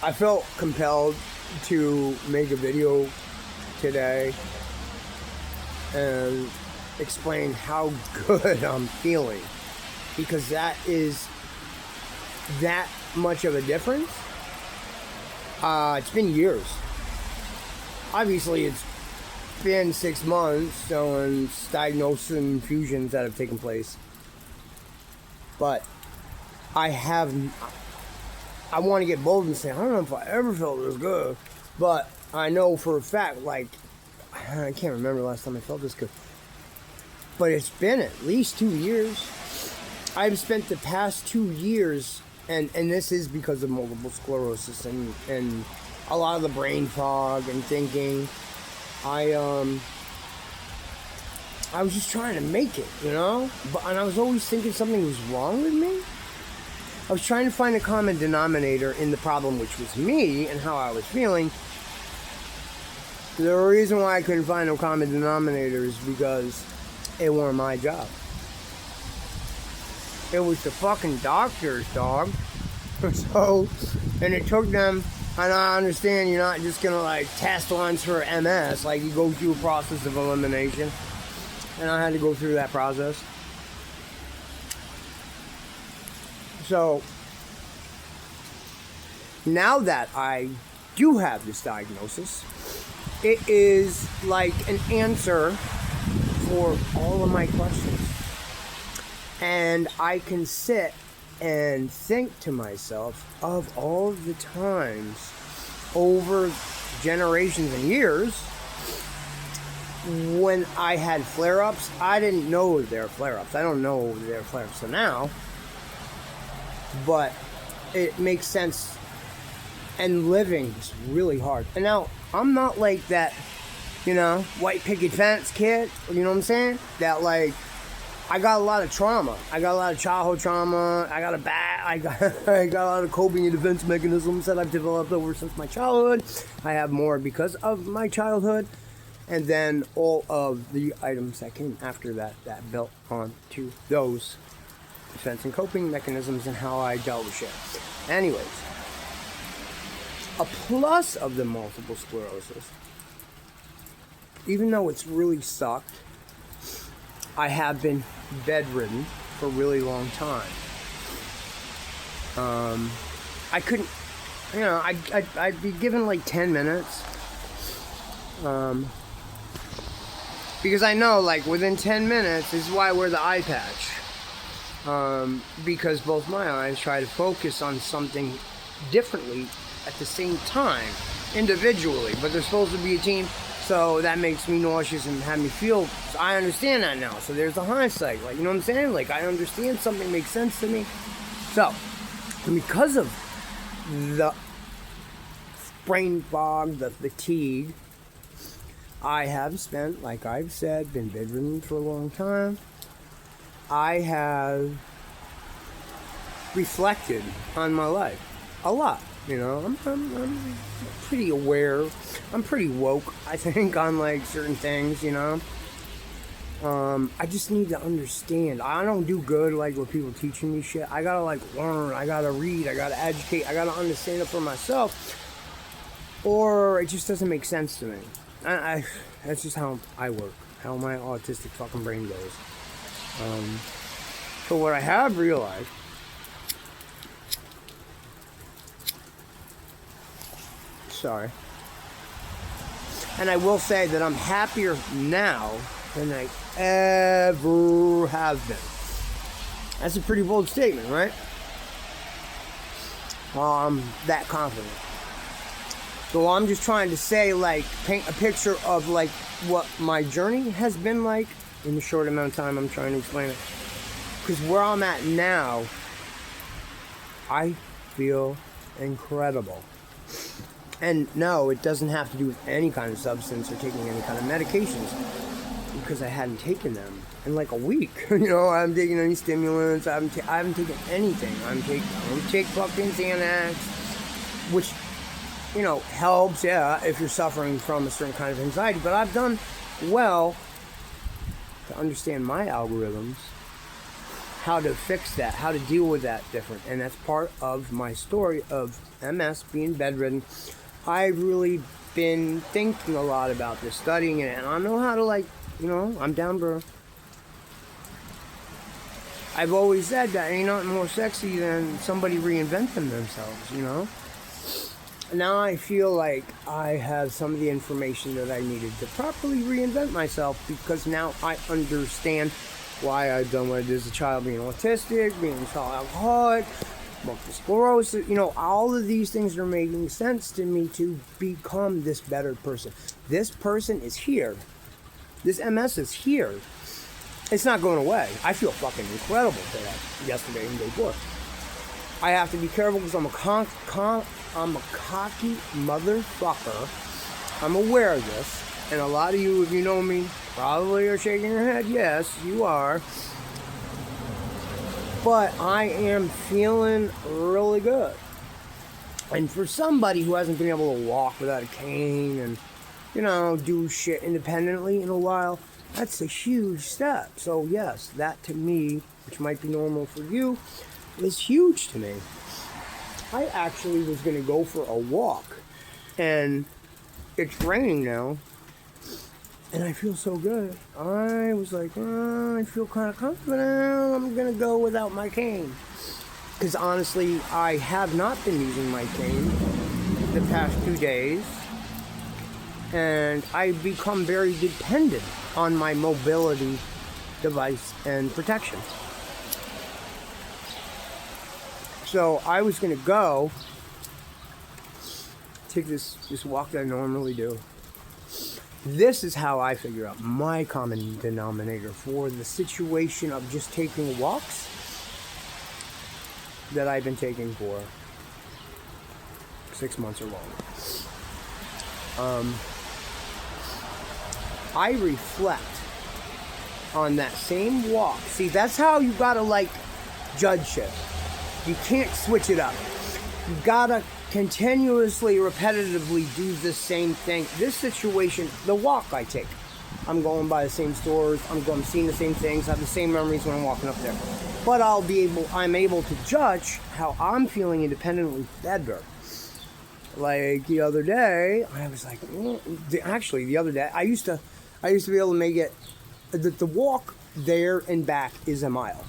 I felt compelled to make a video today and explain how good I'm feeling, because that is that much of a difference. It's been years. Obviously, it's been 6 months, so in diagnosis and infusions that have taken place. But I want to get bold and say, I don't know if I ever felt this good, but I know for a fact, like, I can't remember the last time I felt this good. But it's been at least 2 years. I've spent the past 2 years, and this is because of multiple sclerosis and a lot of the brain fog and thinking. I was just trying to make it, and I was always thinking something was wrong with me. I was trying to find a common denominator in the problem, which was me and how I was feeling. The reason why I couldn't find no common denominator is because it weren't my job. It was the fucking doctors, dog. So, and it took them, and I understand you're not just gonna like test once for MS, like you go through a process of elimination. And I had to go through that process. So, now that I do have this diagnosis, it is like an answer for all of my questions. And I can sit and think to myself of all of the times over generations and years when I had flare-ups. I didn't know they were flare-ups. I don't know they were flare-ups now. But it makes sense. And living is really hard. And now, I'm not like that, white picket fence kid. You know what I'm saying? That, like, I got a lot of trauma. I got a lot of childhood trauma. I got a lot of coping and defense mechanisms that I've developed over since my childhood. I have more because of my childhood. And then all of the items that came after that built on to those defense and coping mechanisms and how I dealt with shit. Anyways, a plus of the multiple sclerosis, even though it's really sucked, I have been bedridden for a really long time. I couldn't, I'd be given like 10 minutes. Because I know, like, within 10 minutes, this is why I wear the eye patch. Because both my eyes try to focus on something differently at the same time, individually, but they're supposed to be a team, so that makes me nauseous and have me feel, so I understand that now, so there's the hindsight, like, you know what I'm saying, like, I understand something makes sense to me, so, because of the brain fog, the fatigue, I have spent, like I've said, been bedridden for a long time. I have reflected on my life a lot. I'm pretty aware. I'm pretty woke, I think, on like certain things. I just need to understand. I don't do good like with people teaching me shit. I gotta like learn. I gotta read. I gotta educate. I gotta understand it for myself, or it just doesn't make sense to me. That's just how I work, how my autistic fucking brain goes. So what I have realized, and I will say that I'm happier now than I ever have been. That's a pretty bold statement, right? I'm that confident. So I'm just trying to say, like, paint a picture of, like, what my journey has been like in the short amount of time I'm trying to explain it. Because where I'm at now, I feel incredible. And no, it doesn't have to do with any kind of substance or taking any kind of medications, because I hadn't taken them in like a week. I haven't taken any stimulants. I haven't taken anything. I don't take fucking Xanax, which helps, if you're suffering from a certain kind of anxiety. But I've done well to understand my algorithms, how to fix that, how to deal with that different. And that's part of my story of MS, being bedridden, I've really been thinking a lot about this, studying it, and I know how to, like, I'm down, bro. I've always said that ain't nothing more sexy than somebody reinventing themselves, Now I feel like I have some of the information that I needed to properly reinvent myself, because now I understand why I've done what I did as a child, being autistic, being a child alcoholic, multiple sclerosis, all of these things are making sense to me to become this better person. This person is here. This MS is here. It's not going away. I feel fucking incredible today, yesterday, and the day before. I have to be careful because I'm a cocky motherfucker. I'm aware of this. And a lot of you, if you know me, probably are shaking your head. Yes, you are. But I am feeling really good. And for somebody who hasn't been able to walk without a cane and, do shit independently in a while, that's a huge step. So yes, that to me, which might be normal for you, is huge to me. I actually was going to go for a walk, and it's raining now, and I feel so good. I was like, I feel kind of confident. I'm going to go without my cane. Because honestly, I have not been using my cane the past 2 days, and I've become very dependent on my mobility device and protection. So I was going to go take this walk that I normally do. This is how I figure out my common denominator for the situation of just taking walks that I've been taking for 6 months or longer. I reflect on that same walk. See, that's how you gotta judge shit. You can't switch it up. You gotta continuously, repetitively do the same thing. This situation, the walk I take, I'm going by the same stores, I'm seeing the same things, I have the same memories when I'm walking up there. But I'm able to judge how I'm feeling independently better. Like the other day, I was like, actually the other day, I used to be able to make it, the walk there and back is a mile.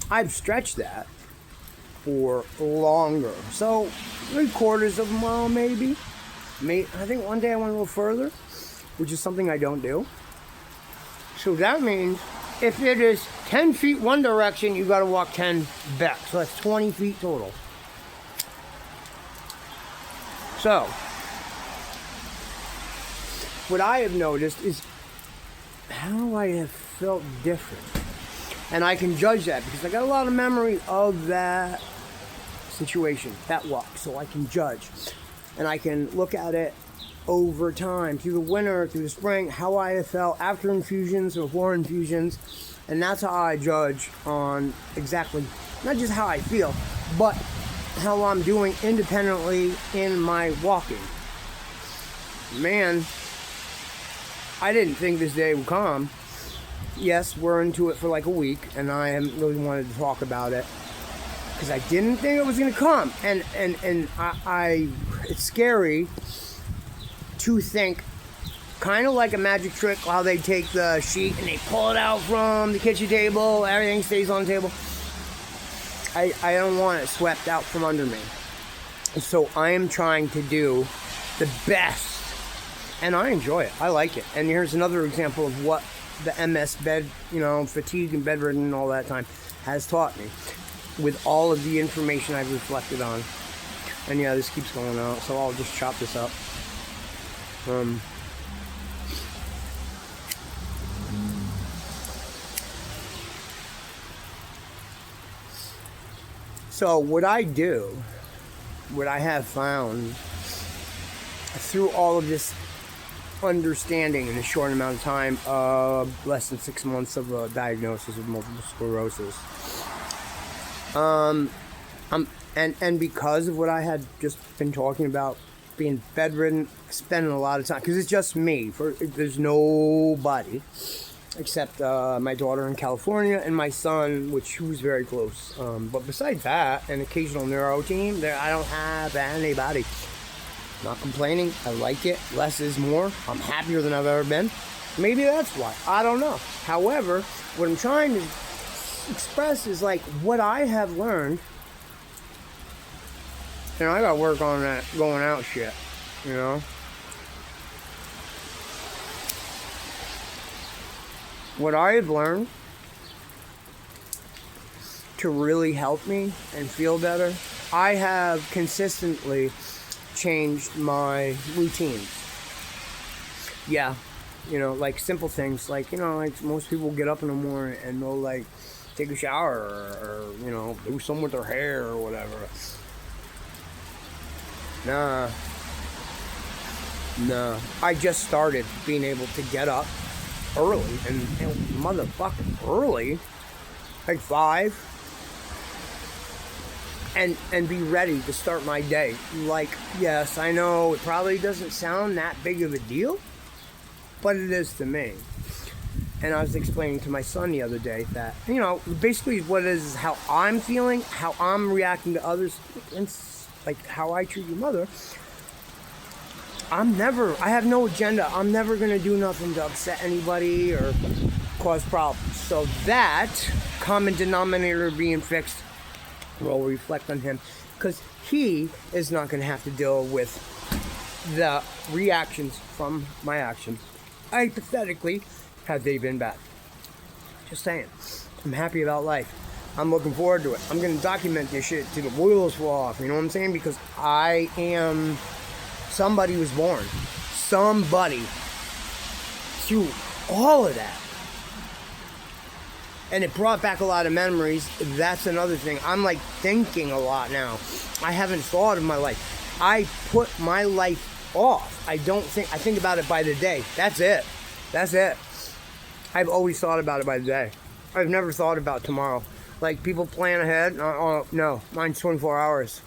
I've stretched that for longer. So 3/4 of a mile maybe. I think one day I went a little further, which is something I don't do. So that means if it is 10 feet one direction, you got to walk 10 back. So that's 20 feet total. So what I have noticed is how I have felt different. And I can judge that because I got a lot of memory of that situation, that walk. So I can judge. And I can look at it over time, through the winter, through the spring, how I have felt after infusions or before infusions. And that's how I judge on exactly, not just how I feel, but how I'm doing independently in my walking. Man, I didn't think this day would come. Yes, we're into it for like a week, and I haven't really wanted to talk about it because I didn't think it was going to come. And it's scary to think, kind of like a magic trick, how they take the sheet and they pull it out from the kitchen table, everything stays on the table. I don't want it swept out from under me. So I am trying to do the best, and I enjoy it. I like it. And here's another example of what the MS fatigue and bedridden and all that time has taught me, with all of the information I've reflected on. And yeah, this keeps going out, so I'll just chop this up. So what I have found through all of this understanding in a short amount of time, less than 6 months of a diagnosis of multiple sclerosis, and because of what I had just been talking about, being bedridden, spending a lot of time, because it's just me, there's nobody, except my daughter in California and my son, who's very close. But besides that, an occasional neuro team, I don't have anybody. Not complaining. I like it. Less is more. I'm happier than I've ever been. Maybe that's why. I don't know. However, what I'm trying to express is like what I have learned. You know, I got to work on that going out shit. You know? What I've learned to really help me and feel better, I have consistently changed my routines. Yeah, you know, like simple things, like, you know, like most people get up in the morning and they'll like take a shower or you know, do something with their hair or whatever. Nah. I just started being able to get up early, and motherfucking early, like 5, and be ready to start my day. Like, yes, I know it probably doesn't sound that big of a deal, but it is to me. And I was explaining to my son the other day that, you know, basically what it is how I'm feeling, how I'm reacting to others, and like how I treat your mother. I have no agenda. I'm never going to do nothing to upset anybody or cause problems. So that common denominator being fixed will reflect on him, because he is not going to have to deal with the reactions from my actions, hypothetically, had they been bad. Just saying. I'm happy about life. I'm looking forward to it. I'm going to document this shit till the wheels fall off. You know what I'm saying? Because I am... Somebody was born. Somebody. Through all of that. And it brought back a lot of memories. That's another thing. I'm like thinking a lot now. I haven't thought of my life. I put my life off. I think about it by the day. That's it. I've always thought about it by the day. I've never thought about tomorrow. Like people plan ahead. No, mine's 24 hours.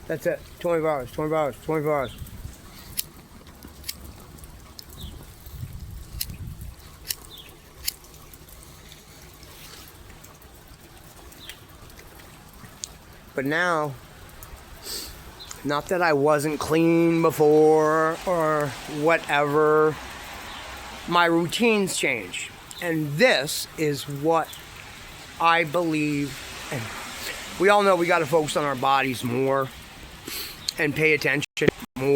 That's it. 24 hours, 24 hours, 24 hours. But now, not that I wasn't clean before or whatever, my routines change. And this is what I believe. And we all know we got to focus on our bodies more and pay attention.